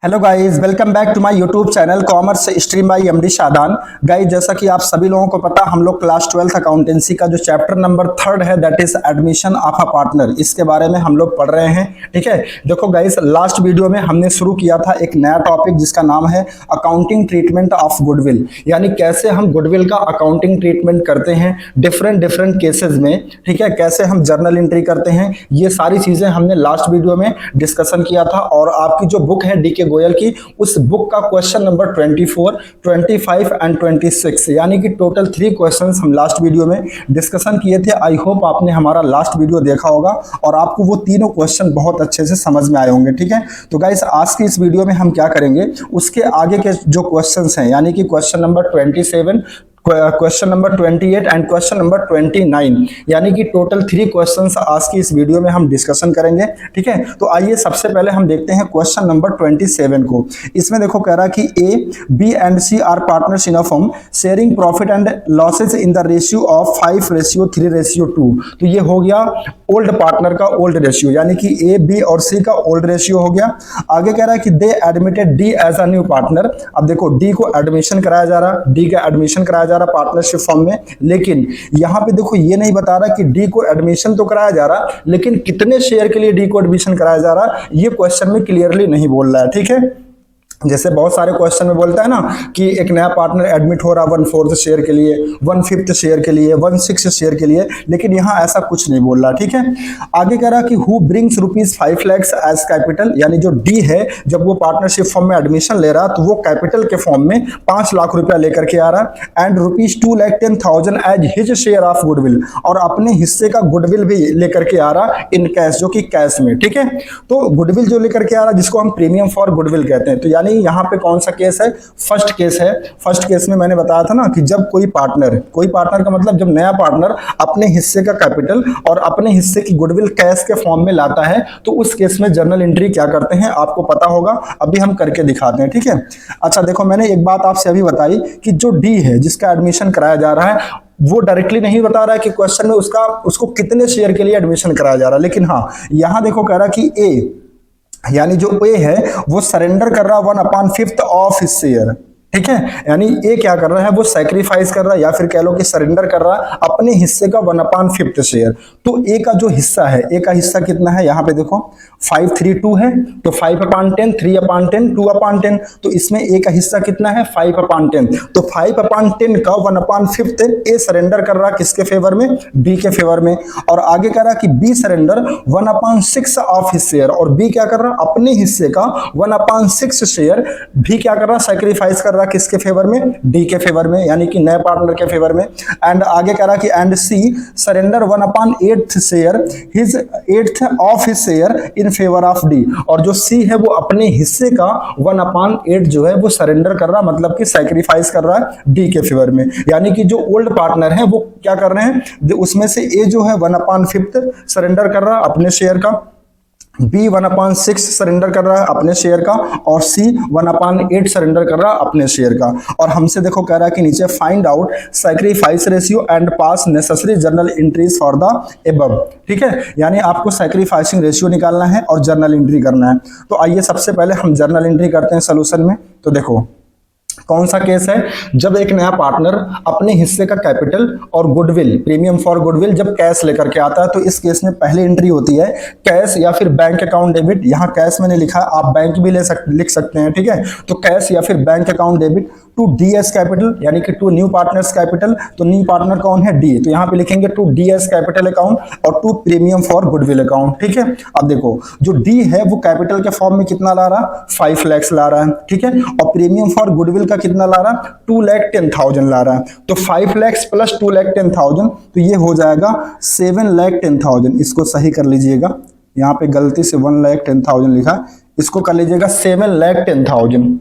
Hello guys, welcome back to my YouTube channel commerce stream by MD Shadan. Guys, जैसा कि आप सभी लोगों को पता, हम लोग क्लास 12th अकाउंटेंसी का जो चैप्टर नंबर 3 है that is admission of a partner, इसके बारे में हम लोग पढ़ रहे हैं। ठीक है, देखो गाइस, लास्ट वीडियो में हमने शुरू किया था एक नया टॉपिक जिसका नाम है अकाउंटिंग ट्रीटमेंट ऑफ गुडविल, यानी कैसे हम गुडविल का अकाउंटिंग ट्रीटमेंट करते हैं डिफरेंट केसेस में। ठीक है, कैसे हम जर्नल एंट्री करते हैं, ये सारी चीजें हमने लास्ट वीडियो में डिस्कशन किया था। और आपकी जो बुक है डीके गोयल की, उस बुक का क्वेश्चन नंबर 24, 25 एंड 26, यानी कि टोटल 3 क्वेश्चंस हम लास्ट वीडियो में डिस्कशन किए थे। आई होप आपने हमारा लास्ट वीडियो देखा होगा और आपको वो तीनों क्वेश्चन बहुत अच्छे से समझ में आए होंगे। ठीक है, तो गाइस, आज की इस वीडियो में हम क्या करेंगे, उसके आगे के जो क्वेश्चंस हैं, यानी कि question number 27, question number 28 and question number 29, यानी कि टोटल 3 क्वेश्चंस आज की इस वीडियो में हम डिस्कशन करेंगे। ठीक है, तो आइए सबसे पहले हम देखते हैं क्वेश्चन नंबर 27 को। इसमें देखो कह रहा है कि A, B and C are partners in a firm sharing profit and losses in the ratio of 5:3:2। तो ये हो गया ओल्ड पार्टनर का ओल्ड रेशियो, यानी कि ए, बी और सी का ओल्ड रेशियो हो गया। आगे कह रहा है कि they admitted D as a new partner. अब देखो डी को एडमिशन कराया जा रहा, डी का एडमिशन कराया जा रहा पार्टनरशिप फॉर्म में, लेकिन यहां पे देखो ये नहीं बता रहा कि डी को एडमिशन तो कराया जा रहा, लेकिन कितने शेयर के लिए डी को एडमिशन कराया जा रहा, ये क्वेश्चन में क्लियरली नहीं बोल रहा है। ठीक है, जैसे बहुत सारे क्वेश्चन में बोलता है ना कि एक नया पार्टनर एडमिट हो रहा 1/4 शेयर के लिए, 1/5 शेयर के लिए, 1/6 शेयर के लिए, लेकिन यहाँ ऐसा कुछ नहीं बोल रहा। ठीक है, आगे कह रहा कि who brings ₹5 lakh as capital, यानी जो डी है जब वो पार्टनरशिप फॉर्म में एडमिशन ले रहा तो वो कैपिटल के फॉर्म में 5 लाख रुपया लेकर के आ रहा, and ₹2,10,000 as his share of goodwill, और अपने हिस्से का गुडविल भी लेकर के आ रहा इन कैश, जो कि कैश में। ठीक है, तो गुडविल जो लेकर के आ रहा जिसको हम प्रीमियम फॉर गुडविल कहते हैं। तो यानी यहां पे कौन सा केस है, फर्स्ट केस है। फर्स्ट केस में मैंने बताया था ना कि जब कोई पार्टनर का मतलब जब नया पार्टनर अपने हिस्से का कैपिटल और अपने हिस्से की गुडविल कैश के फॉर्म में लाता है, तो उस केस में जर्नल एंट्री क्या करते हैं आपको पता होगा, अभी हम करके दिखाते हैं। ठीक है, अच्छा देखो, मैंने एक बात आपसे अभी बताई कि जो डी है जिसका एडमिशन कराया जा रहा है, वो डायरेक्टली नहीं बता रहा है कि क्वेश्चन में उसको कितने शेयर के लिए एडमिशन कराया जा रहा है, लेकिन हाँ यहां देखो कह रहा कि ए, यानी जो ए है वो सरेंडर कर रहा 1/5 ऑफ हिज शेयर। ठीक है, यानी ए क्या कर रहा है, वो सैक्रिफाइस कर रहा है, या फिर कह लो कि सरेंडर कर रहा है अपने हिस्से का 1/5 शेयर। तो ए का जो हिस्सा है, ए का हिस्सा कितना है, यहां पे देखो 532 है, तो 5/10, 3/10, 2/10, तो इसमें ए का हिस्सा कितना है 5/10, तो 5/10 का 1/5 ए सरेंडर कर रहा किसके फेवर में, बी के फेवर में। और आगे कह रहा कि B surrender 1/6 of his share, और बी क्या कर रहा अपने हिस्से का 1/6 शेयर भी क्या कर रहा सैक्रिफाइस कर रहा किसके फेवर में, डी के फेवर में, यानी कि नए पार्टनर के फेवर में। एंड आगे कह रहा कि and C surrender 1/8 share his 8th of his share in favour of D, और जो सी है वो अपने हिस्से का 1/8 जो है वो सरेंडर कर रहा, मतलब कि सैक्रिफाइस कर रहा है डी के फेवर में। यानी कि जो ओल्ड पार्टनर है वो क्या कर रहे हैं, उसमें से ए जो है 1/5 सरेंडर कर रहा अपने शेयर का, बी 1/6 सरेंडर कर रहा है अपने शेयर का, और सी 1/8 सरेंडर कर रहा है अपने शेयर का। और हमसे देखो कह रहा है कि नीचे find out sacrifice ratio and pass necessary journal entries for the above. ठीक है, यानी आपको सैक्रिफाइसिंग रेशियो निकालना है और जर्नल एंट्री करना है। तो आइए सबसे पहले हम जर्नल एंट्री करते हैं सोल्यूशन में। तो देखो कौन सा केस है, जब एक नया पार्टनर अपने हिस्से का कैपिटल और गुडविल, प्रीमियम फॉर गुडविल, जब कैश लेकर के आता है, तो इस केस में पहली एंट्री होती है कैश या फिर बैंक अकाउंट डेबिट। यहां कैश मैंने लिखा, आप बैंक भी लिख सकते हैं। ठीक है, तो कैश या फिर bank account debit to DS capital, यानी कि टू न्यू पार्टनर्स कैपिटल। तो न्यू पार्टनर कौन है, डी, तो यहां पे लिखेंगे टू डीएस कैपिटल अकाउंट और to premium for goodwill account. ठीक है, अब देखो जो डी है वो कैपिटल के फॉर्म में कितना ला रहा 5 लाख ला रहा है। ठीक है, और प्रीमियम फॉर गुडविल का कितना ला रहा 2,10,000 ला रहा है। तो 5 लाख प्लस 2,10,000, तो ये हो जाएगा 7,10,000। इसको सही कर लीजिएगा, यहाँ पे गलती से 1,10,000 लिखा, इसको कर लीजिएगा 7,10,000।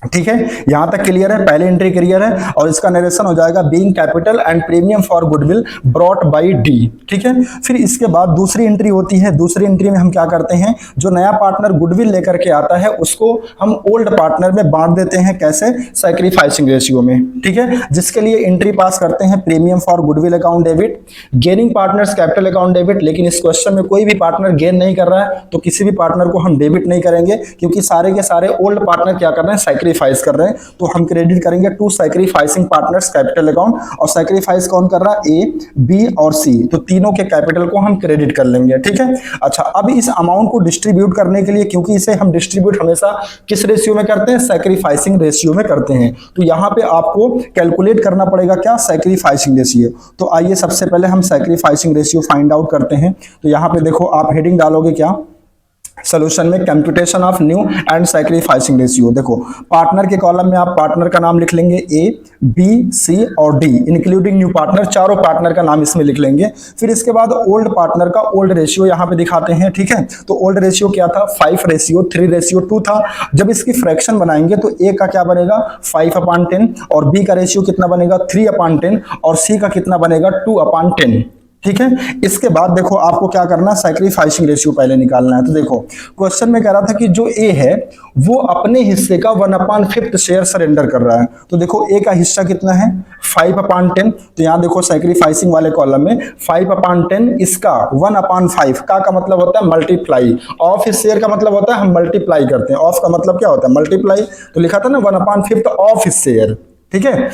ठीक है, यहां तक क्लियर है, पहली एंट्री क्लियर है। और इसका नरेशन हो जाएगा being capital and premium for goodwill brought by D. ठीक है, फिर इसके बाद दूसरी एंट्री होती है। दूसरी एंट्री में हम क्या करते हैं, जो नया पार्टनर गुडविल लेकर के आता है उसको हम ओल्ड पार्टनर में बांट देते हैं। कैसे? सैक्रिफाइसिंग रेशियो में। ठीक है, जिसके लिए एंट्री पास करते हैं premium for goodwill account debit, gaining partners capital account debit. लेकिन इस क्वेश्चन में कोई भी पार्टनर गेन नहीं कर रहा है, तो किसी भी पार्टनर को हम डेबिट नहीं करेंगे, क्योंकि सारे के सारे ओल्ड पार्टनर क्या कर रहे हैं, सैक्रिफाइस कर रहे हैं। तो हम क्रेडिट करेंगे to sacrificing partners capital account. और सैक्रिफाइस कौन कर रहा है, ए, बी और सी, तो तीनों के कैपिटल को हम क्रेडिट कर लेंगे। ठीक है, अच्छा, अब इस अमाउंट को डिस्ट्रीब्यूट करने के लिए, क्योंकि इसे हम डिस्ट्रीब्यूट हमेशा किस रेशियो में करते हैं, सैक्रिफाइसिंग रेशियो में करते हैं, तो यहां पे आपको कैलकुलेट करना पड़ेगा क्या, सैक्रिफाइसिंग रेशियो। तो आइए सबसे पहले हम सैक्रिफाइसिंग रेशियो फाइंड आउट करते हैं। तो यहां पे देखो, आप हेडिंग डालोगे क्या, सोल्यूशन में computation of new and sacrificing ratio. देखो, पार्टनर के कॉलम में आप पार्टनर का नाम लिख लेंगे, ए, बी, सी और डी, इंक्लूडिंग न्यू पार्टनर, चारों पार्टनर का नाम इसमें लिख लेंगे। फिर इसके बाद ओल्ड पार्टनर का ओल्ड रेशियो यहां पे दिखाते हैं। ठीक है, तो ओल्ड रेशियो क्या था, 5:3:2 था। जब इसकी फ्रैक्शन बनाएंगे तो ए का क्या बनेगा, 5/10, और बी का रेशियो कितना बनेगा, 3/10, और सी का कितना बनेगा, 2/10। ठीक है, इसके बाद देखो आपको क्या करना, सैक्रिफाइसिंग रेशियो पहले निकालना है। तो देखो, क्वेश्चन में कह रहा था कि जो ए है वो अपने हिस्से का 1/5 शेयर सरेंडर कर रहा है। तो देखो, ए का हिस्सा कितना है, 5/10। तो यहां देखो सैक्रिफाइसिंग वाले कॉलम में 5/10, इसका 1/5 का मतलब होता है मल्टीप्लाई, ऑफ इस शेयर का मतलब होता है हम मल्टीप्लाई करते हैं। ऑफ का मतलब क्या होता है, मल्टीप्लाई। तो लिखा था ना 1/5 ऑफ इस शेयर। ठीक है,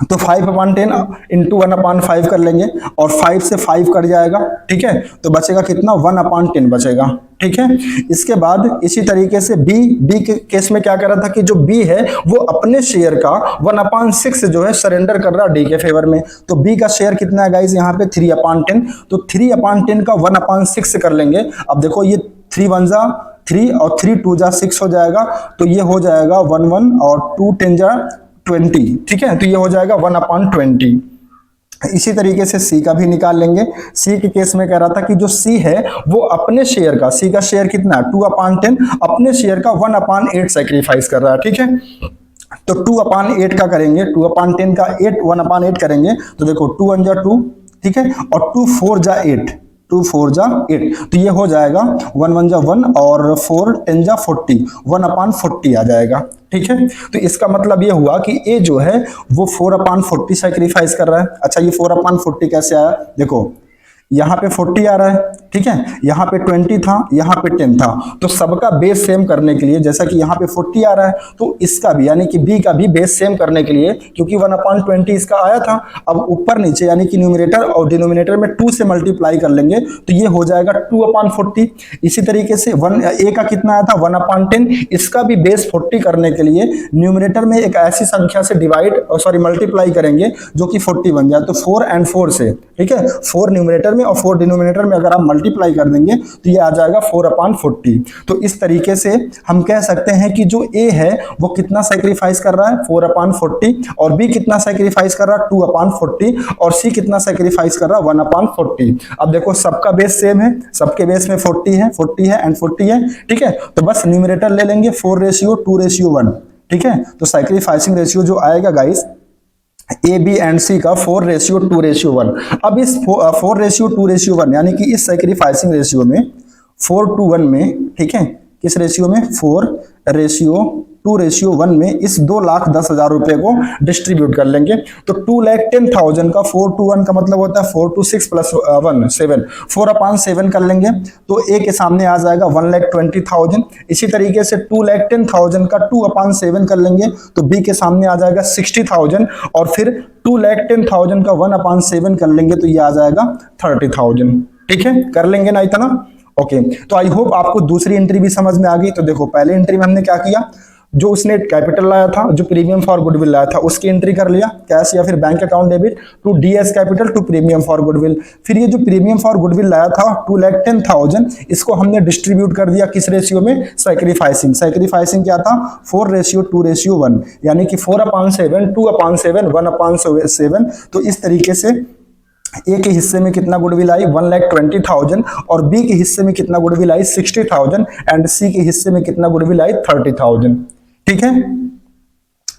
तो 5/10 इंटू 1/5 कर लेंगे, और 5 से 5 कट जाएगा। ठीक है, तो बचेगा कितना, 1/10 बचेगा। ठीक है, इसके बाद इसी तरीके से बी के केस में क्या कर रहा था कि जो बी है वो अपने शेयर का 1/6 जो है सरेंडर कर रहा है डी के फेवर में। तो बी का शेयर कितना है गाइस, यहाँ पे 3/10। तो 3/10 का 1/6 कर लेंगे। अब देखो, ये 3 1 जा 3 और 3 2 जा 6 हो जाएगा, तो ये हो जाएगा 1 1 और 2 10 जा 20। ठीक है, तो ये हो जाएगा 1/20। इसी तरीके से सी का भी निकाल लेंगे। सी के केस में कह रहा था कि जो सी है वो अपने शेयर का, सी का शेयर कितना है, 2/10, अपने शेयर का 1/8 सैक्रिफाइस कर रहा है। ठीक है, तो 2/8 का करेंगे, 2/10 का 1/8 करेंगे। तो देखो, 2 1 जा 2, ठीक है, और 2 4 जा 8, 2 4 जा 8, तो ये हो जाएगा 1 1 जा 1 और 4 10 जा 40, 1/40 आ जाएगा। ठीक है, तो इसका मतलब ये हुआ कि ए जो है वो 4/40 सैक्रिफाइस कर रहा है। अच्छा, ये 4/40 कैसे आया, देखो यहाँ पे 40 आ रहा है। ठीक है, यहाँ पे 20 था, यहाँ पे 10 था, तो सबका बेस सेम करने के लिए, जैसा कि यहाँ पे 40 आ रहा है, तो इसका भी यानी कि बी का भी बेस सेम करने के लिए, क्योंकि 1/20 इसका आया था, अब ऊपर नीचे यानी कि न्यूमरेटर और डिनोमिनेटर में 2 से मल्टीप्लाई कर लेंगे, तो ये हो जाएगा 2/40। इसी तरीके से ए का कितना आया था, 1/10, इसका भी बेस 40 करने के लिए न्यूमरेटर में एक ऐसी संख्या से मल्टीप्लाई करेंगे जो कि 40 बन जाए। तो 4 और 4 से, ठीक है, 4 न्यूमरेटर में और 4 डिनोमिनेटर में अगर आप मल्टीप्लाई कर देंगे तो ये आ जाएगा 4/40। तो इस तरीके से हम कह सकते हैं कि जो ए है वो कितना सैक्रिफाइस कर रहा है, 4/40, और बी कितना सैक्रिफाइस कर रहा है, 2/40, और सी कितना सैक्रिफाइस कर रहा है, 1/40। अब देखो, सबका बेस सेम है, सबके बेस में 40 है, 40 है एंड 40 है। ठीक है, तो बस न्यूमरेटर ले लेंगे 4:2:1। ठीक है, तो सैक्रिफाइसिंग रेशियो जो आएगा गाइस ए बी एंड सी का 4:2:1। अब इस 4:2:1 यानी कि इस सैक्रिफाइसिंग रेशियो में 4:1 में, ठीक है, किस रेशियो में, 4:2:1 में इस 2,10,000 रुपए को डिस्ट्रीब्यूट कर लेंगे। तो 2,10,000 का 4:1 का मतलब होता है 4 2 6 + 1 7, 4/7 कर लेंगे, तो ए के सामने आ जाएगा 1,20,000। इसी तरीके से 2,10,000 का 2/7 कर लेंगे, तो बी के सामने आ जाएगा 60,000, और फिर 2,10,000 का 1/7 कर लेंगे, तो ये आ जाएगा 30,000। ठीक है, कर लेंगे ना इतना। ओके, तो आई होप आपको दूसरी एंट्री भी समझ में आ गई। तो देखो, पहले एंट्री में हमने क्या किया, जो उसने कैपिटल लाया था, जो प्रीमियम फॉर गुडविल लाया था, उसकी एंट्री कर लिया, कैश या फिर bank account debit to DS capital to premium for goodwill. फिर ये जो प्रीमियम फॉर गुडविल लाया था 2,10,000, इसको हमने डिस्ट्रीब्यूट कर दिया किस रेशियो में, सैक्रिफाइसिंग। सैक्रिफाइसिंग क्या था, 4:2:1, यानी कि 4/7, 2/7, 1/7। तो इस तरीके से ए के हिस्से में कितना गुडविल आई, 1,20,000, और बी के हिस्से में कितना गुडविल आई, 60,000, एंड सी के हिस्से में कितना गुडविल आई, 30,000। ठीक है,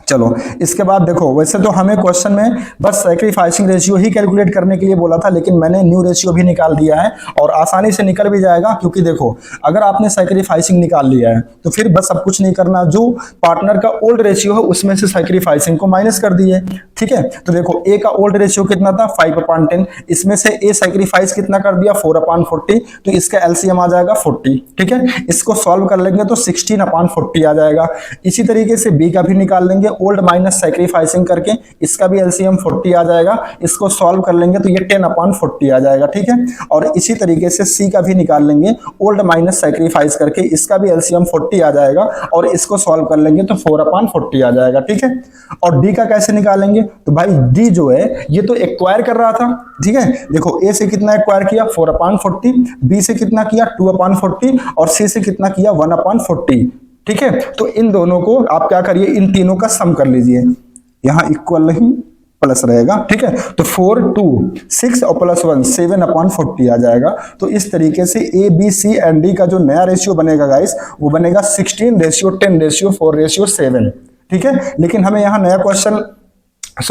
चलो इसके बाद देखो, वैसे तो हमें क्वेश्चन में बस सैक्रिफाइसिंग रेशियो ही कैलकुलेट करने के लिए बोला था, लेकिन मैंने न्यू रेशियो भी निकाल दिया है और आसानी से निकल भी जाएगा, क्योंकि देखो अगर आपने सैक्रिफाइसिंग निकाल लिया है तो फिर बस अब कुछ नहीं करना, जो पार्टनर का ओल्ड रेशियो है उसमें से सैक्रिफाइसिंग को माइनस कर दिए। ठीक है, तो देखो ए का ओल्ड रेशियो कितना था 5/10, इसमें से ए सैक्रिफाइस कितना कर दिया 4/40, तो इसका एलसीएम आ जाएगा 40। ठीक है, इसको सॉल्व कर लेंगे तो 16/40 आ जाएगा। इसी तरीके से बी का भी निकाल लेंगे ओल्ड माइनस सैक्रिफाइसिंग करके, इसका भी एलसीएम 40 आ जाएगा, इसको सॉल्व कर लेंगे तो ये 10/40 आ जाएगा। ठीक है, और इसी तरीके से सी का भी निकाल लेंगे ओल्ड माइनस सैक्रिफाइस करके, इसका भी एलसीएम 40 आ जाएगा और इसको सॉल्व कर लेंगे तो 4/40 आ जाएगा। ठीक है, और डी का कैसे निकालेंगे, तो भाई डी जो है ये तो एक्वायर कर रहा था। ठीक है, देखो ए से कितना एक्वायर किया 4/40, बी से कितना किया 2/40 और सी से कितना किया 1/40। ठीक है, तो इन दोनों को आप क्या करिए, इन तीनों का सम कर लीजिए, यहां इक्वल नहीं प्लस रहेगा। ठीक है, तो 4 2 6 और +1 7/40 आ जाएगा। तो इस तरीके से A B C and D का जो नया रेशियो बनेगा गाइस, वो बनेगा 16:10:4:7। ठीक है, लेकिन हमें यहाँ नया क्वेश्चन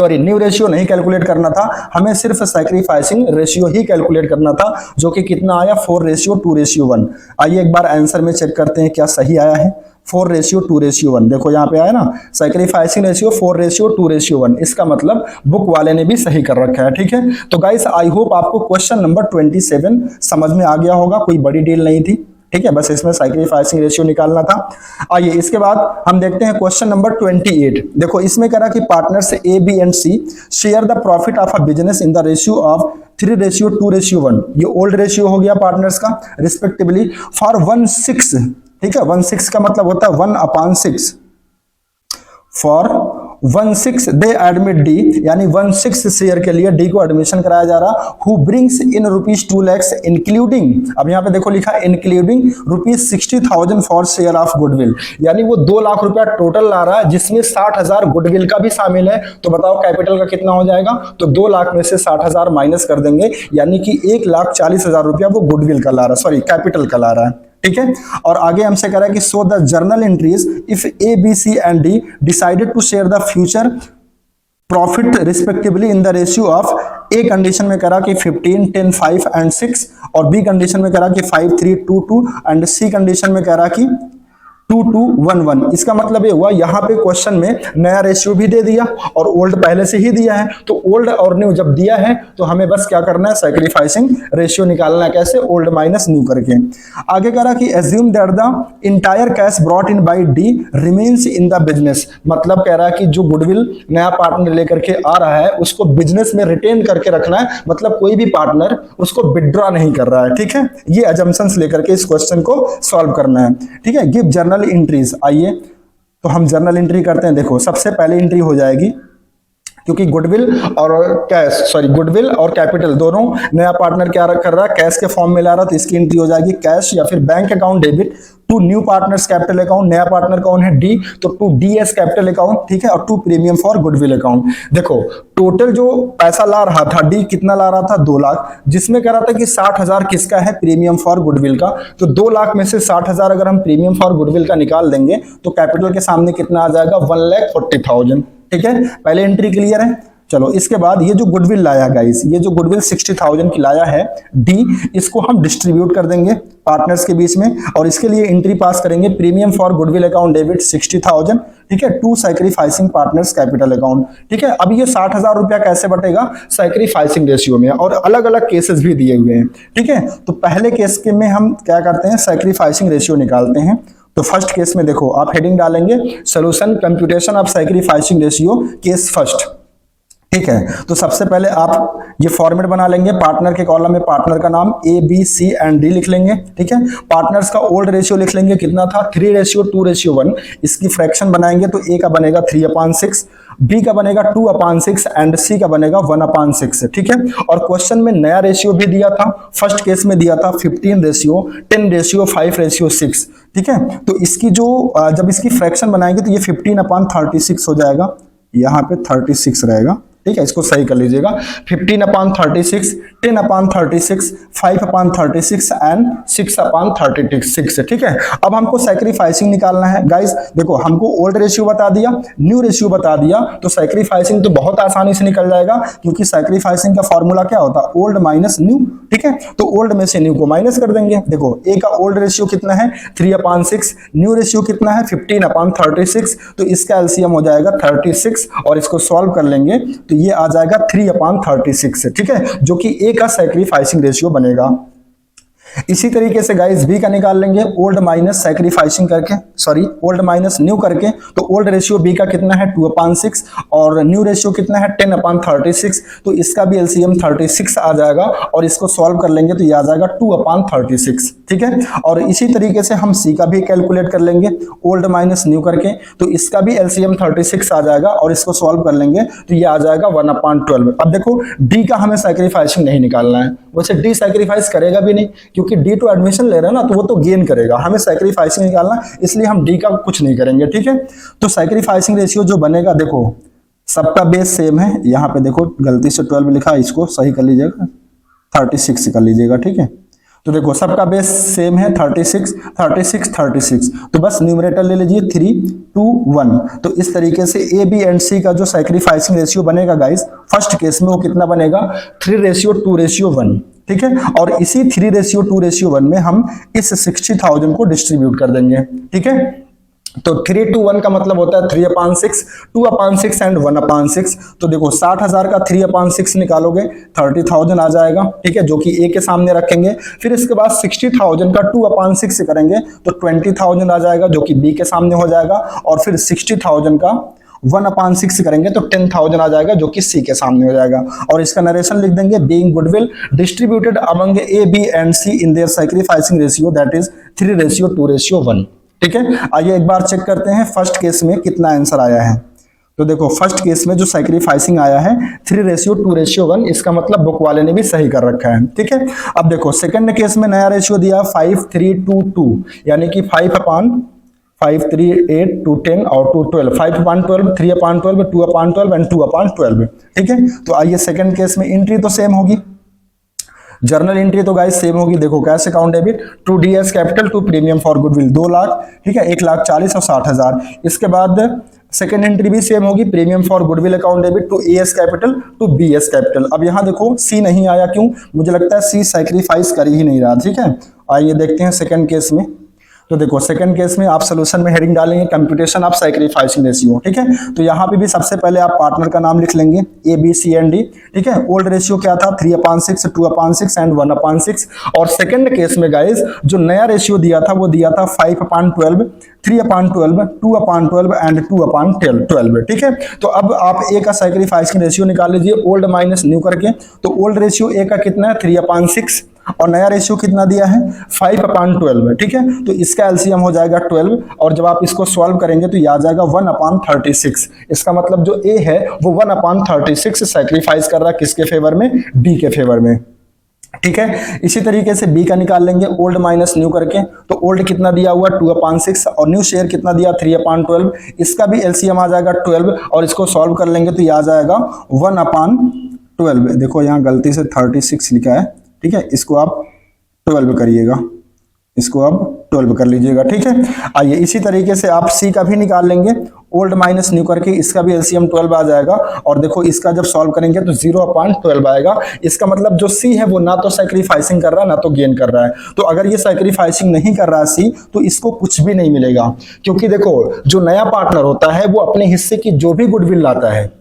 न्यू रेशियो नहीं कैलकुलेट करना था, हमें सिर्फ सैक्रिफाइसिंग रेशियो ही कैलकुलेट करना था, जो कि कितना आया 4:2:1। आइए एक बार आंसर में चेक करते हैं क्या सही आया है। 4:2:1, देखो यहाँ पे आया ना, सैक्रिफाइसिंग रेशियो 4:2:1, इसका मतलब बुक वाले ने भी सही कर रखा है। ठीक है, तो गाइस आई होप आपको क्वेश्चन नंबर 27 समझ में आ गया होगा, कोई बड़ी डील नहीं थी। ठीक है, बस इसमें सैक्रिफाइसिंग रेशियो निकालना था। आइए इसके बाद हम देखते हैं क्वेश्चन नंबर 28। देखो इसमें कह रहा कि partners A B and C share the profit of a business in the ratio of 3:2:1। ये ओल्ड रेशियो हो गया पार्टनर्स का रिस्पेक्टिवली फॉर 1/6। ठीक है, 1/6 का मतलब होता है 1/6। फॉर 1/6 दे एडमिट डी, यानी 1/6 शेयर के लिए डी को एडमिशन कराया जा रहा, who brings in ₹2 lakhs including, अब यहाँ पे देखो लिखा including ₹60,000 for share of goodwill, यानी वो 2 लाख रुपया टोटल ला रहा है, जिसमें 60,000 गुडविल का भी शामिल है। तो बताओ कैपिटल का कितना हो जाएगा, तो 2 लाख में से 60,000 माइनस कर देंगे, यानी कि 1,40,000 रुपया वो गुडविल का ला रहा है, कैपिटल का ला रहा है। ठीक है, और आगे हमसे कह रहा है कि so the journal entries if A B C and D decided to share the future profit respectively in the ratio of, a condition में करा कि 15 10 5 एंड 6, और बी कंडीशन में करा कि 5 3 2 2, एंड सी कंडीशन में करा कि 2 2 1 1। इसका मतलब ये हुआ यहाँ पे क्वेश्चन में नया रेशियो भी दे दिया और ओल्ड पहले से ही दिया है, तो ओल्ड और न्यू जब दिया है तो हमें बस क्या करना है, सैक्रिफाइसिंग रेशियो निकालना है। कैसे, ओल्ड माइनस न्यू करके। आगे कह रहा कि assume that the entire cash brought in by D remains in the business, मतलब कह रहा है कि जो गुडविल नया पार्टनर लेकर के आ रहा है उसको बिजनेस में रिटेन करके रखना है, मतलब कोई भी पार्टनर उसको विड्रॉ नहीं कर रहा है। ठीक है, ये अजम्पशंस लेकर के इस क्वेश्चन को सॉल्व करना है। ठीक है, गिव जर्नल एंट्रीज। आइए तो हम जर्नल एंट्री करते हैं। देखो सबसे पहले एंट्री हो जाएगी, क्योंकि गुडविल और गुडविल और कैपिटल दोनों नया पार्टनर क्या कर रहा है, कैश के फॉर्म में ला रहा है, तो इसकी एंट्री हो जाएगी कैश या फिर bank account debit to new partner's capital account. नया पार्टनर कौन है, डी, तो टू डीएस कैपिटल अकाउंट। ठीक है, और to premium for goodwill account. देखो टोटल जो पैसा ला रहा था डी, कितना ला रहा था 2 लाख, जिसमें कह रहा था कि 60,000 किसका है, प्रीमियम फॉर गुडविल का। तो 2 लाख में से 60,000 अगर हम प्रीमियम फॉर गुडविल का निकाल देंगे तो कैपिटल के सामने कितना आ जाएगा 1,40,000। ठीक है, पहले एंट्री क्लियर है। चलो इसके बाद ये जो गुडविल लाया गाइस, ये जो गुडविल 60,000 की लाया है डी, इसको हम डिस्ट्रीब्यूट कर देंगे पार्टनर्स के बीच में, और इसके लिए एंट्री पास करेंगे premium for goodwill account debit 60,000। ठीक है, to sacrificing partners capital account. ठीक है, अब ये 60,000 रुपया कैसे बटेगा, सैक्रिफाइसिंग रेशियो में, और अलग अलग केसेस भी दिए हुए हैं। ठीक है, तो पहले केस के में हम क्या करते हैं, सैक्रिफाइसिंग रेशियो निकालते हैं। तो फर्स्ट केस में देखो आप हेडिंग डालेंगे solution computation of sacrificing ratio case first. ठीक है, तो सबसे पहले आप ये फॉर्मेट बना लेंगे, पार्टनर के कॉलम में पार्टनर का नाम A B C and D लिख लेंगे। ठीक है, पार्टनर्स का ओल्ड रेशियो लिख लेंगे, कितना था 3:2:1। इसकी फ्रैक्शन बनाएंगे तो ए का बनेगा 3/6, बी का बनेगा 2/6 एंड सी का बनेगा 1/6। ठीक है, और क्वेश्चन में नया रेशियो भी दिया था, फर्स्ट केस में दिया था 15:10:5:6। ठीक है, तो इसकी जो जब इसकी फ्रैक्शन बनाएंगे तो ये 15/36 हो जाएगा, यहाँ पे 36 रहेगा। ठीक है, इसको सही कर लीजिएगा। 15/36, 10/36, 5/36 एंड 6/36, ठीक है। अब हमको सैक्रिफाइसिंग निकालना है गाइस। देखो हमको ओल्ड रेशियो बता दिया, न्यू रेशियो बता दिया, तो सैक्रिफाइसिंग तो बहुत आसानी से निकल जाएगा, क्योंकि सैक्रिफाइसिंग का फॉर्मूला क्या होता है, ओल्ड माइनस न्यू, ठीक है। तो ओल्ड में से न्यू को माइनस कर देंगे। देखो ए का ओल्ड रेशियो कितना है 3/6, न्यू रेशियो कितना है 15/36, तो इसका एलसीएम हो जाएगा 36 और इसको सॉल्व कर लेंगे तो ये आ जाएगा 3/36, ठीक है, जो कि ए का सैक्रिफाइसिंग रेशियो बनेगा। इसी तरीके से गाइस बी का निकाल लेंगे, ओल्ड माइनस सैक्रिफाइसिंग करके, सॉरी ओल्ड माइनस न्यू करके। तो ओल्ड रेशियो बी का कितना है 2/6 और न्यू रेशियो कितना है 10/36, तो इसका भी एलसीएम 36 आ जाएगा और इसको सॉल्व कर लेंगे तो ये आ जाएगा 2/36, ठीक है। और इसी तरीके से हम सी का भी कैलकुलेट कर लेंगे, ओल्ड माइनस न्यू करके, तो इसका भी एलसीएम 36 आ जाएगा और इसको सॉल्व कर लेंगे तो ये आ जाएगा 1/12। अब देखो डी का हमें सैक्रिफाइसिंग नहीं निकालना है, वैसे डी सैक्रिफाइस करेगा भी नहीं, क्योंकि डी तो एडमिशन ले रहा है ना, तो वो तो गेन करेगा, हमें सैक्रिफाइसिंग निकालना, इसलिए हम डी का कुछ नहीं करेंगे, ठीक है। तो सैक्रिफाइसिंग रेशियो जो बनेगा, देखो सबका बेस सेम है, यहाँ पे देखो गलती से 12 लिखा, इसको सही कर लीजिएगा, 36 कर लीजिएगा, ठीक है। तो देखो सबका बेस सेम है 36, 36, 36, तो बस न्यूमरेटर ले लीजिए 3, 2, 1। तो इस तरीके से ए बी एंड सी का जो सैक्रिफाइसिंग रेशियो बनेगा गाइस, फर्स्ट केस में वो कितना बनेगा 3:2:1, ठीक है। और इसी 3:2:1 में हम इस 60,000 को डिस्ट्रीब्यूट कर देंगे, ठीक है। तो 3 to 1 का मतलब होता है 3/6, 2/6 एंड 1/6। तो देखो 60,000 का 3/6 निकालोगे 30,000 आ जाएगा, ठीक है, जो कि ए के सामने रखेंगे। फिर इसके बाद 60,000 का 2/6 करेंगे तो 20,000 आ जाएगा, जो कि बी के सामने हो जाएगा। और फिर 60,000 का 1/6 करेंगे तो 10,000 आ जाएगा, जो कि सी के सामने हो जाएगा। और इसका नरेशन लिख देंगे, being goodwill distributed among A B and C in their sacrificing ratio, that is 3:2:1, ठीक है। आइए एक बार चेक करते हैं फर्स्ट केस में कितना आंसर आया है। तो देखो फर्स्ट केस में जो सैक्रिफाइसिंग आया है 3:2:1, इसका मतलब बुक वाले ने भी सही कर रखा है, ठीक है। अब देखो सेकंड केस में नया रेशियो दिया 5:3:2:2, यानी कि 5/5, 3, 8, 2, 10 और 2, 12, 5/12, 3/12, 2/12 एंड 2/12, ठीक है। तो आइए सेकंड केस में एंट्री तो सेम होगी, जर्नल एंट्री तो गाइस सेम होगी। देखो कैसे account debit to DS capital to premium for goodwill 2 lakh, ठीक है, 1,40,000 और 60,000। इसके बाद सेकंड एंट्री भी सेम होगी, premium for goodwill account debit to AS capital to BS capital. अब यहां देखो सी नहीं आया, क्यों, मुझे लगता है सी सैक्रिफाइस कर ही नहीं रहा, ठीक है। आइए देखते हैं सेकंड केस में। तो देखो सेकंड केस में आप सोल्यूशन में हेडिंग डालेंगे कंप्यूटेशन ऑफ सैक्रिफाइसिंग रेशियो, ठीक है। तो यहाँ पे भी सबसे पहले आप पार्टनर का नाम लिख लेंगे A B C and D, ठीक है। ओल्ड रेशियो क्या था 3/6, 2/6 एंड 1/6। और सेकंड केस में गाइस जो नया रेशियो दिया था वो दिया था 5/12, 3/12, 2/12 एंड 2/12, ठीक है। तो अब आप ए का सैक्रिफाइसिंग रेशियो निकाल लीजिए ओल्ड माइनस न्यू करके। तो ओल्ड रेशियो ए का कितना है 3/6 और नया रेशियो कितना दिया है 5/12, ठीक है। तो इसका एलसीएम हो जाएगा 12 और जब आप इसको सॉल्व करेंगे तो ये आ जाएगा 1/36। इसका मतलब जो ए है वो 1/36 सैक्रिफाइस कर रहा है, किसके फेवर में, डी के फेवर में, ठीक है। इसी तरीके से बी का निकाल लेंगे ओल्ड माइनस न्यू करके। तो ओल्ड कितना दिया हुआ 2/6 और न्यू शेयर कितना दिया 3/12, इसका भी एलसीएम आ जाएगा 12 और इसको सॉल्व कर लेंगे तो ये आ जाएगा 1/12। देखो यहाँ गलती से 36 लिखा है, ठीक है, इसको आप 12 करिएगा, इसको आप 12 कर लीजिएगा, ठीक है। आइए इसी तरीके से आप सी का भी निकाल लेंगे ओल्ड माइनस न्यू करके, इसका भी एलसीएम 12 आ जाएगा। और देखो इसका जब सॉल्व करेंगे तो 0/12 आएगा। इसका मतलब जो सी है वो ना तो सैक्रिफाइसिंग कर रहा है ना तो गेन कर रहा है। तो अगर ये सैक्रिफाइसिंग नहीं कर रहा है सी, तो इसको कुछ भी नहीं मिलेगा, क्योंकि देखो जो नया पार्टनर होता है वो अपने हिस्से की जो भी गुडविल लाता है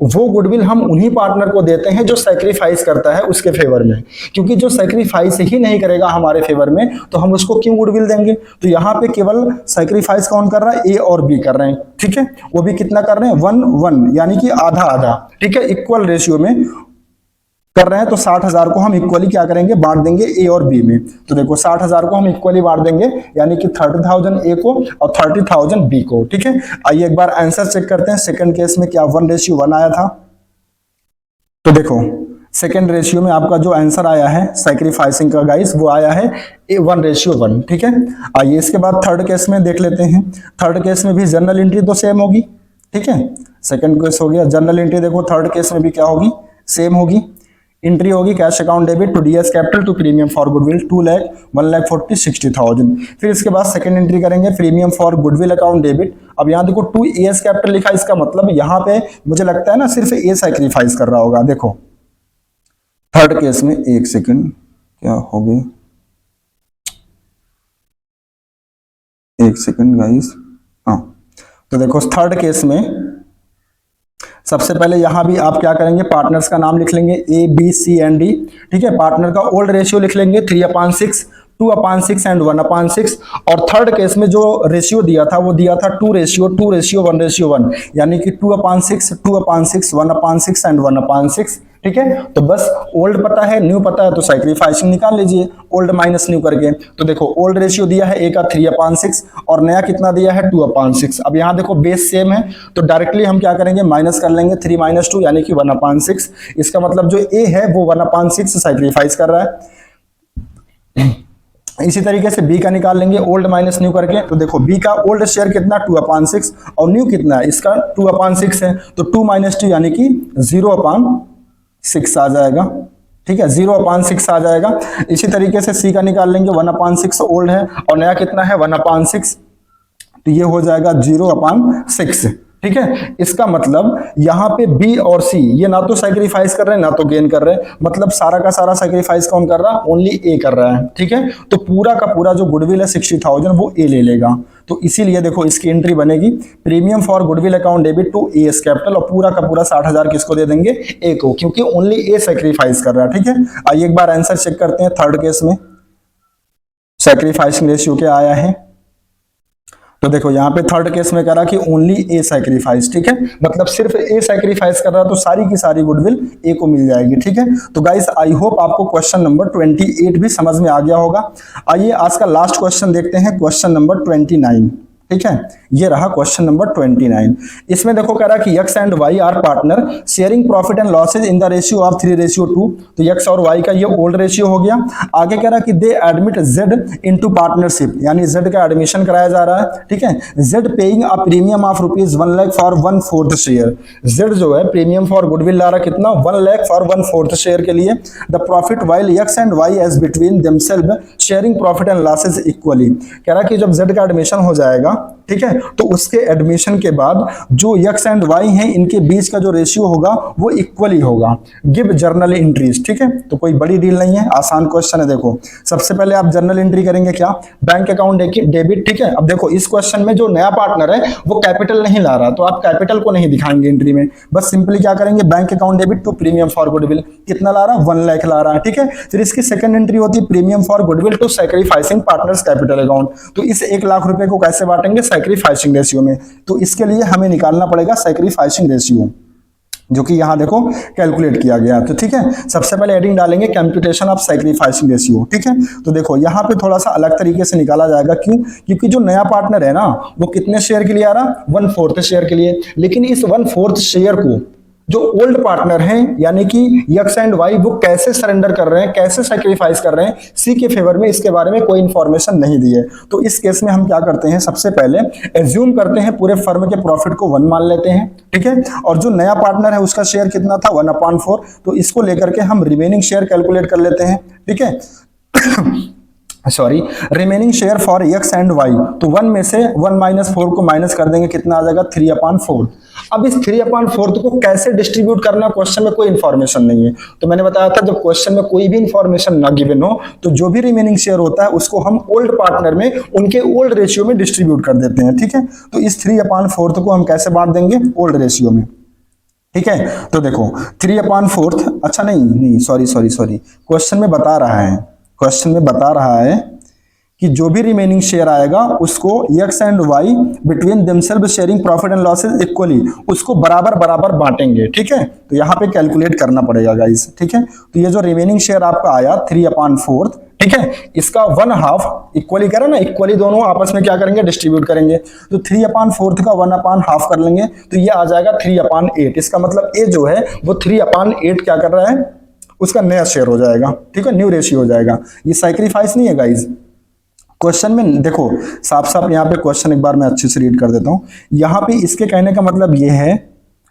वो गुडविल हम उन्हीं पार्टनर को देते हैं जो सैक्रिफाइस करता है उसके फेवर में, क्योंकि जो सैक्रिफाइस ही नहीं करेगा हमारे फेवर में तो हम उसको क्यों गुडविल देंगे। तो यहाँ पे केवल सैक्रिफाइस कौन कर रहा है, ए और बी कर रहे हैं, ठीक है। वो भी कितना कर रहे हैं 1-1, यानी कि आधा आधा, ठीक है, इक्वल रेशियो में कर रहे हैं। तो 60,000 को हम इक्वली क्या करेंगे, बांट देंगे ए और बी में। तो देखो 60,000 को हम इक्वली बांट देंगे, यानी कि 30,000 ए को और 30,000 बी को, ठीक है। आइए एक बार आंसर चेक करते हैं। सेकंड केस में क्या 1:1 आया था। तो देखो सेकंड रेशियो में आपका जो आंसर आया है सैक्रिफाइसिंग का गाइस वो आया है 1:1, ठीक है। आइए इसके बाद थर्ड केस में देख लेते हैं। थर्ड केस में भी जनरल एंट्री तो सेम होगी, ठीक है। सेकंड केस हो गया। जर्नल एंट्री देखो थर्ड केस में भी क्या होगी, सेम होगी। एंट्री होगी cash account debit to DS capital to premium for goodwill 2 lakh 1,40,60,000। फिर इसके बाद सेकंड एंट्री करेंगे premium for goodwill account debit. अब यहाँ देखो 2 एस कैपिटल लिखा, इसका मतलब यहाँ पे मुझे लगता है ना सिर्फ ए सैक्रिफाइस कर रहा होगा। देखो थर्ड केस में, एक सेकंड क्या हो गई, एक सेकंड गाइस, हाँ तो देखो थर्ड केस में सबसे पहले यहां भी आप क्या करेंगे, पार्टनर्स का नाम लिख लेंगे A B C and D, ठीक है। पार्टनर का ओल्ड रेशियो लिख लेंगे 3/6, 2/6 एंड 1/6। और थर्ड केस में जो रेशियो दिया था वो दिया था 2:1:1, यानी कि 2/6, 2/6, 1/6 एंड 1/6, ठीक है। तो बस ओल्ड पता है, न्यू पता है, तो सैक्रिफाइसिंग निकाल लीजिए ओल्ड माइनस न्यू करके। तो देखो ओल्ड रेशियो दिया है ए का 3/6 और नया कितना दिया है 2/6। अब यहाँ देखो बेस सेम है तो डायरेक्टली हम क्या करेंगे, माइनस कर लेंगे 3 - 2 यानी कि 1/6। इसका मतलब जो ए है वो 1/6 सैक्रिफाइस कर रहा है। इसी तरीके से बी का निकाल लेंगे ओल्ड माइनस न्यू करके। तो देखो बी का ओल्ड शेयर कितना 2/6 और न्यू कितना है इसका 2/6 है, तो 2 - 2 यानी कि 0/6 आ जाएगा, ठीक है, 0/6 आ जाएगा। इसी तरीके से सी का निकाल लेंगे 1/6 ओल्ड है और नया कितना है 1/6, तो ये हो जाएगा 0/6, ठीक है। इसका मतलब यहाँ पे बी और सी ये ना तो सैक्रिफाइस कर रहे हैं ना तो गेन कर रहे हैं, मतलब सारा का सारा सैक्रिफाइस कौन कर रहा है, ओनली ए कर रहा है, ठीक है। तो पूरा का पूरा जो गुडविल है 60,000 वो ए ले लेगा। तो इसीलिए देखो इसकी एंट्री बनेगी premium for goodwill account debit to S capital, और पूरा का पूरा 60,000 किसको दे देंगे, ए को, क्योंकि ओनली ए सैक्रिफाइस कर रहा है, ठीक है। आइए एक बार आंसर चेक करते हैं। थर्ड केस में सैक्रिफाइसिंग रेशियो क्या आया है, तो देखो यहाँ पे थर्ड केस में कह रहा कि ओनली ए सैक्रिफाइस, ठीक है, मतलब सिर्फ ए सैक्रिफाइस कर रहा तो सारी की सारी गुडविल ए को मिल जाएगी, ठीक है। तो गाइस आई होप आपको क्वेश्चन नंबर 28 भी समझ में आ गया होगा। आइए आज का लास्ट क्वेश्चन देखते हैं, क्वेश्चन नंबर 29, ठीक है। ये रहा क्वेश्चन नंबर 29। इसमें देखो कह रहा कि x and y are partner sharing profit and losses in the ratio of 3:2। तो x और y का ये ओल्ड रेशियो हो गया। आगे कह रहा कि दे एडमिट z इनटू पार्टनरशिप, यानी z का एडमिशन कराया जा रहा है, ठीक है। z paying a premium of ₹1 lakh for 1/4 share. z जो है प्रीमियम फॉर गुडविल ला रहा कितना 1 लाख फॉर 1/4 शेयर के लिए। The profit while x and y as between themselves sharing profit and losses equally. कह रहा कि जब z का एडमिशन हो जाएगा, ठीक है, तो उसके एडमिशन के बाद जो x एंड y हैं इनके बीच का जो रेशियो होगा वो इक्वली होगा। गिव जर्नल एंट्रीज, ठीक है। तो कोई बड़ी डील नहीं है, आसान क्वेश्चन है। देखो सबसे पहले आप जर्नल एंट्री करेंगे क्या, बैंक अकाउंट डेबिट, ठीक है। अब देखो इस क्वेश्चन में जो नया पार्टनर है वो कैपिटल नहीं ला रहा, तो आप कैपिटल को नहीं दिखाएंगे एंट्री में, बस सिंपली क्या करेंगे, bank account debit to premium for goodwill, कितना ला रहा है 1 लाख ला रहा है, ठीक है। फिर इसकी सेकंड एंट्री होती है premium for goodwill to sacrificing partners capital account. तो इस 1 लाख रुपए को कैसे बांटेंगे, सैक्रिफाइसिंग रेशियो में। तो इसके लिए हमें निकालना पड़ेगा सैक्रिफाइसिंग रेशियो, जो कि यहां देखो कैलकुलेट किया गया। तो ठीक है, सबसे पहले एडिंग डालेंगे कंप्यूटेशन ऑफ सैक्रिफाइसिंग रेशियो, ठीक है। तो देखो यहां पे थोड़ा सा अलग तरीके से निकाला जाएगा, क्यों, क्योंकि जो नया पार्टनर है ना वो कितने शेयर के लिए आ रहा, 1/4 शेयर के लिए। लेकिन इस 1/4 शेयर को जो ओल्ड पार्टनर हैं यानी कि x एंड y वो कैसे सरेंडर कर रहे हैं, कैसे सैक्रिफाइस कर रहे हैं सी के फेवर में, इसके बारे में कोई इंफॉर्मेशन नहीं दी है। तो इस केस में हम क्या करते हैं, सबसे पहले एज्यूम करते हैं पूरे फर्म के प्रॉफिट को 1 मान लेते हैं, ठीक है। और जो नया पार्टनर है उसका शेयर कितना था 1/4, तो इसको लेकर के हम रिमेनिंग शेयर कैलकुलेट कर लेते हैं, ठीक है। Sorry, remaining share for x and y, तो 1 में से 1 - 4 को माइनस कर देंगे, कितना आ जाएगा 3/4। अब इस 3/4 को कैसे डिस्ट्रीब्यूट करना, क्वेश्चन में कोई इंफॉर्मेशन नहीं है। तो मैंने बताया था जब क्वेश्चन में कोई भी इंफॉर्मेशन ना गिवन हो तो जो भी रिमेनिंग शेयर होता है उसको हम ओल्ड पार्टनर में उनके ओल्ड रेशियो में डिस्ट्रीब्यूट कर देते हैं, ठीक है। तो इस 3/4 को हम कैसे बांट देंगे, ओल्ड रेशियो में, ठीक है। तो देखो 3/4, अच्छा नहीं सॉरी, क्वेश्चन में बता रहा है कि जो भी रिमेनिंग शेयर आएगा उसको x and y between themselves sharing profit and losses equally, उसको बराबर बराबर बांटेंगे, ठीक है। तो यहाँ पे कैलकुलेट करना पड़ेगा गाइस, ठीक है। तो ये जो रिमेनिंग शेयर आपका आया 3/4, ठीक है, इसका 1/2 इक्वली करें ना, इक्वली दोनों आपस में क्या करेंगे, डिस्ट्रीब्यूट करेंगे। तो 3/4 का 1/2 कर लेंगे तो ये आ जाएगा 3/8। इसका मतलब ए जो है वो 3/8 क्या कर रहा है, उसका नया शेयर हो जाएगा, ठीक है, न्यू रेशियो हो जाएगा। ये सैक्रिफाइस नहीं है गाइस। क्वेश्चन में देखो साफ साफ यहाँ पे क्वेश्चन एक बार मैं अच्छे से रीड कर देता हूँ। यहाँ पे इसके कहने का मतलब ये है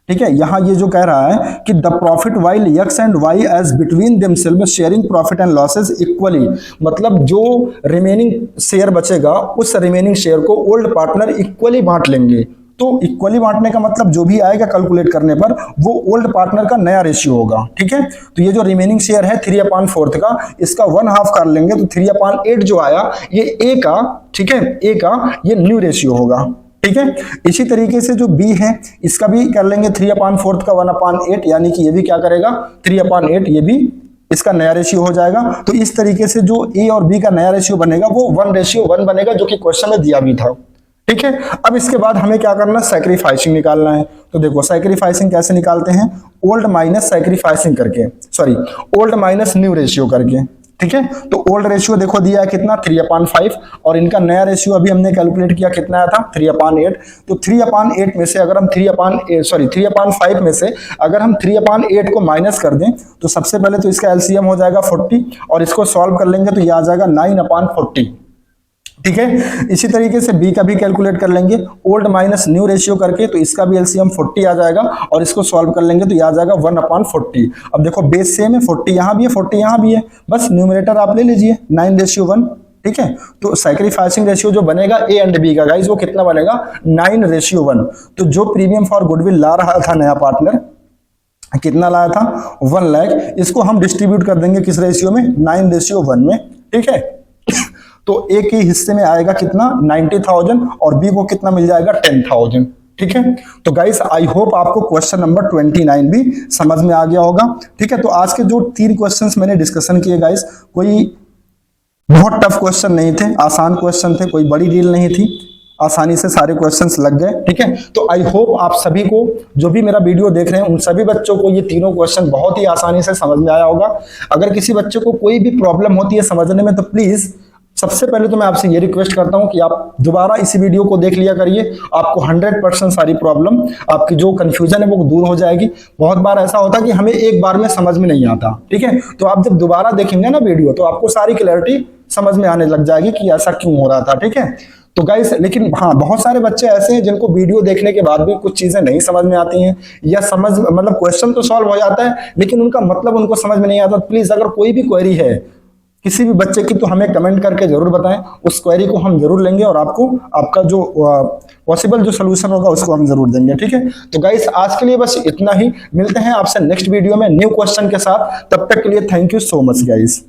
ठीक है, यहां ये जो कह रहा है कि the profit while X and Y as between themselves sharing profit and losses equally, मतलब जो रिमेनिंग शेयर बचेगा उस रिमेनिंग शेयर को ओल्ड पार्टनर इक्वली बांट लेंगे। तो इक्वली बांटने का मतलब जो भी आएगा कैलकुलेट करने पर वो ओल्ड पार्टनर का नया रेशियो होगा। ठीक है, तो ये जो रिमेनिंग शेयर है 3/4 का, इसका 1/2 कर लेंगे तो 3/8 जो आया ये ए का, ठीक है, ए का ये न्यू रेशियो होगा। ठीक है, इसी तरीके से जो बी है इसका भी कर लेंगे 3/4 का 1/8, यानी कि ये भी क्या करेगा 3/8, ये भी इसका नया रेशियो हो जाएगा। तो इस तरीके से जो ए और बी का नया रेशियो बनेगा वो 1:1 बनेगा, जो कि क्वेश्चन में दिया भी था। ठीक है, अब इसके बाद हमें क्या करना है, सैक्रिफाइसिंग निकालना है। तो देखो सैक्रिफाइसिंग कैसे निकालते हैं, ओल्ड माइनस सैक्रिफाइसिंग करके, sorry old minus new ratio करके। ठीक है, तो ओल्ड रेशियो देखो दिया है कितना 3/5, और इनका नया रेशियो अभी हमने कैलकुलेट किया कितना आया था 3/8। तो 3/8 में से अगर हम 3/5 में से अगर हम 3/8 को माइनस कर दें तो सबसे पहले तो इसका एलसीएम हो जाएगा 40, और इसको सॉल्व कर लेंगे तो ये आ जाएगा 9/40। ठीक है, इसी तरीके से बी का भी कैलकुलेट कर लेंगे ओल्ड माइनस न्यू रेशियो करके, तो इसका भी एलसीएम 40 आ जाएगा, और इसको सॉल्व कर लेंगे तो ये आ जाएगा 1/40। अब देखो बेस सेम है, 40 यहां भी है 40 यहां भी है, बस न्यूमरेटर आप ले लीजिए 9:1। ठीक है, तो सैक्रिफाइसिंग रेशियो जो बनेगा ए एंड बी का गाइस वो कितना बनेगा 9:1। तो जो प्रीमियम फॉर गुडविल ला रहा था नया पार्टनर, कितना लाया था 1 लाख, इसको हम डिस्ट्रीब्यूट कर देंगे किस रेशियो में 9:1 में। ठीक है, तो ए के हिस्से में आएगा कितना 90,000 और बी को कितना मिल जाएगा 10,000। ठीक है, तो गाइस आई होप आपको क्वेश्चन नंबर 29 भी समझ में आ गया होगा। ठीक है, तो आज के जो 3 क्वेश्चंस मैंने डिस्कशन किए गाइस, कोई बहुत टफ क्वेश्चन नहीं थे, आसान क्वेश्चन थे, कोई बड़ी डील नहीं थी, आसानी से सारे क्वेश्चंस लग गए। ठीक है, तो आई होप आप सभी को, जो भी मेरा वीडियो देख रहे हैं उन सभी बच्चों को ये तीनों क्वेश्चन बहुत ही आसानी से समझ में आया होगा। अगर किसी बच्चे को कोई भी प्रॉब्लम होती है समझने में तो प्लीज सबसे पहले तो मैं आपसे ये रिक्वेस्ट करता हूं कि आप दोबारा इस वीडियो को देख लिया करिए, आपको 100% सारी प्रॉब्लम, आपकी जो कंफ्यूजन है वो दूर हो जाएगी। बहुत बार ऐसा होता है कि हमें एक बार में समझ में नहीं आता। ठीक है, तो आप जब दोबारा देखेंगे ना वीडियो तो आपको सारी क्लैरिटी समझ में आने लग जाएगी कि ऐसा क्यों हो रहा था। ठीक है, तो गाइस लेकिन हाँ बहुत सारे बच्चे ऐसे हैं जिनको वीडियो देखने के बाद भी कुछ चीजें नहीं समझ में आती हैं, या समझ मतलब क्वेश्चन तो सॉल्व हो जाता है लेकिन उनका मतलब उनको समझ में नहीं आता। प्लीज अगर कोई भी क्वेरी है किसी भी बच्चे की तो हमें कमेंट करके जरूर बताएं, उस क्वेरी को हम जरूर लेंगे और आपको आपका जो पॉसिबल जो सोल्यूशन होगा उसको हम जरूर देंगे। ठीक है, तो गाइस आज के लिए बस इतना ही, मिलते हैं आपसे नेक्स्ट वीडियो में न्यू क्वेश्चन के साथ, तब तक के लिए thank you so much guys.